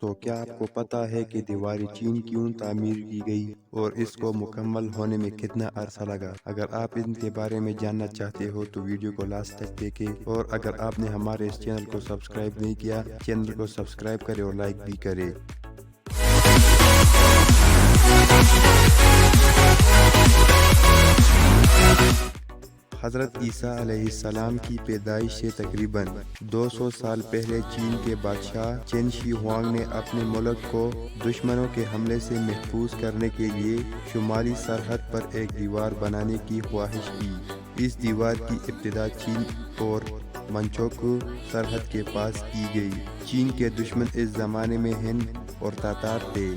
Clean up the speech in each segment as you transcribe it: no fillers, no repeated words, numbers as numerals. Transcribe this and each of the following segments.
تو کیا آپ کو پتہ ہے کہ دیوار چین کیوں تعمیر کی گئی اور اس کو مکمل ہونے میں کتنا عرصہ لگا؟ اگر آپ ان کے بارے میں جاننا چاہتے ہو تو ویڈیو کو لاسٹ تک دیکھیں، اور اگر آپ نے ہمارے اس چینل کو سبسکرائب نہیں کیا، چینل کو سبسکرائب کریں اور لائک بھی کریں۔ حضرت عیسیٰ علیہ السلام کی پیدائش سے تقریباً 200 سال پہلے چین کے بادشاہ چین شی ہوانگ نے اپنے ملک کو دشمنوں کے حملے سے محفوظ کرنے کے لیے شمالی سرحد پر ایک دیوار بنانے کی خواہش کی۔ اس دیوار کی ابتدا چین اور منچوکو سرحد کے پاس کی گئی۔ چین کے دشمن اس زمانے میں ہند اور تاتار تھے،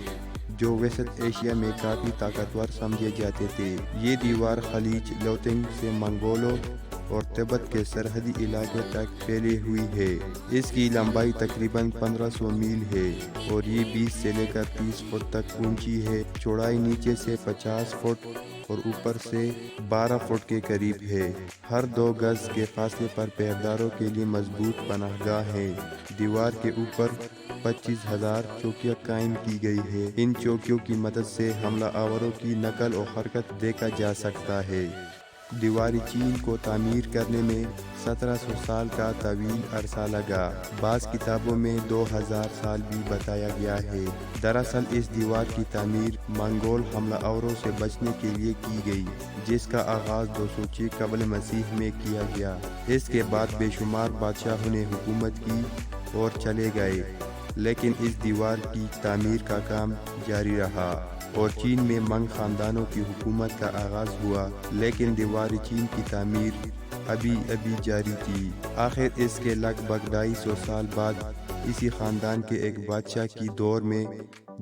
جو وسط ایشیا میں کافی طاقتور سمجھے جاتے تھے۔ یہ دیوار خلیج لوتنگ سے منگولوں اور تبت کے سرحدی علاقے تک پھیلی ہوئی ہے۔ اس کی لمبائی تقریباً 1500 میل ہے اور یہ 20 سے لے کر 30 فٹ تک اونچی ہے۔ چوڑائی نیچے سے 50 فٹ اور اوپر سے 12 فٹ کے قریب ہے۔ ہر 2 گز کے فاصلے پر پہریداروں کے لیے مضبوط پناہ گاہ ہے۔ دیوار کے اوپر 25,000 چوکیاں قائم کی گئی ہے۔ ان چوکیوں کی مدد سے حملہ آوروں کی نقل و حرکت دیکھا جا سکتا ہے۔ دیوار چین کو تعمیر کرنے میں 1700 سال کا طویل عرصہ لگا۔ بعض کتابوں میں 2000 سال بھی بتایا گیا ہے۔ دراصل اس دیوار کی تعمیر منگول حملہ آوروں سے بچنے کے لیے کی گئی، جس کا آغاز 206 قبل مسیح میں کیا گیا۔ اس کے بعد بے شمار بادشاہوں نے حکومت کی اور چلے گئے، لیکن اس دیوار کی تعمیر کا کام جاری رہا اور چین میں منگ خاندانوں کی حکومت کا آغاز ہوا، لیکن دیوار چین کی تعمیر ابھی جاری تھی۔ آخر اس کے لگ بھگ 250 سال بعد اسی خاندان کے ایک بادشاہ کی دور میں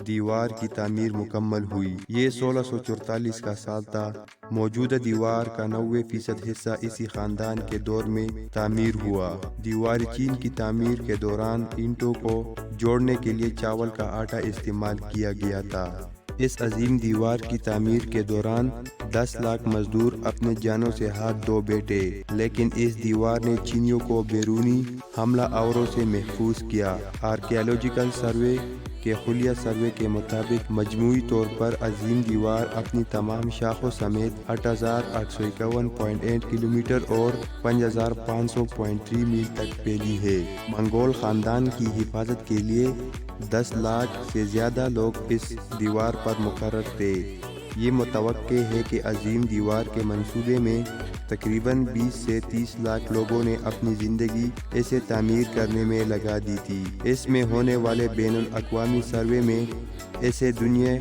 دیوار کی تعمیر مکمل ہوئی۔ یہ 1644 کا سال تھا۔ موجودہ دیوار کا 90% حصہ اسی خاندان کے دور میں تعمیر ہوا۔ دیوار چین کی تعمیر کے دوران اینٹوں کو جوڑنے کے لیے چاول کا آٹا استعمال کیا گیا تھا۔ اس عظیم دیوار کی تعمیر کے دوران 10 لاکھ مزدور اپنے جانوں سے ہاتھ دھو بیٹھے، لیکن اس دیوار نے چینیوں کو بیرونی حملہ آوروں سے محفوظ کیا۔ آرکیالوجیکل سروے کے خلیہ سروے کے مطابق مجموعی طور پر عظیم دیوار اپنی تمام شاخوں سمیت 8851.8 کلومیٹر اور 5500.3 میل تک پھیلی ہے۔ منگول خاندان کی حفاظت کے لیے 10 لاکھ سے زیادہ لوگ اس دیوار پر مقرر تھے۔ یہ متوقع ہے کہ عظیم دیوار کے منصوبے میں تقریباً 20 سے 30 لاکھ لوگوں نے اپنی زندگی اسے تعمیر کرنے میں لگا دی تھی۔ اس میں ہونے والے بین الاقوامی سروے میں اسے دنیا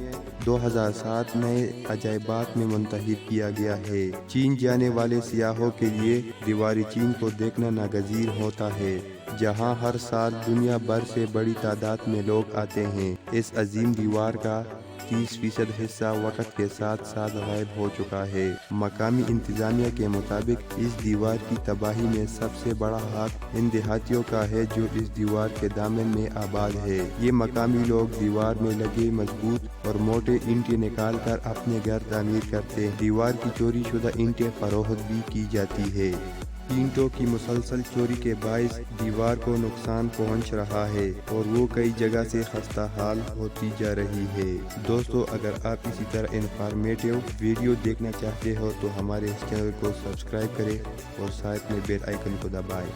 2007 نئے عجائبات میں منتخب کیا گیا ہے۔ چین جانے والے سیاحوں کے لیے دیوار چین کو دیکھنا ناگزیر ہوتا ہے، جہاں ہر سال دنیا بھر سے بڑی تعداد میں لوگ آتے ہیں۔ اس عظیم دیوار کا 30% حصہ وقت کے ساتھ ساتھ غائب ہو چکا ہے۔ مقامی انتظامیہ کے مطابق اس دیوار کی تباہی میں سب سے بڑا حق ان دیہاتیوں کا ہے جو اس دیوار کے دامن میں آباد ہے۔ یہ مقامی لوگ دیوار میں لگے مضبوط اور موٹے اینٹیں نکال کر اپنے گھر تعمیر کرتے ہیں۔ دیوار کی چوری شدہ اینٹیں فروخت بھی کی جاتی ہے۔ اینٹوں کی مسلسل چوری کے باعث دیوار کو نقصان پہنچ رہا ہے اور وہ کئی جگہ سے خستہ حال ہوتی جا رہی ہے۔ دوستو، اگر آپ اسی طرح انفارمیٹیو ویڈیو دیکھنا چاہتے ہو تو ہمارے اس چینل کو سبسکرائب کریں اور ساتھ میں بیل آئیکن کو دبائیں۔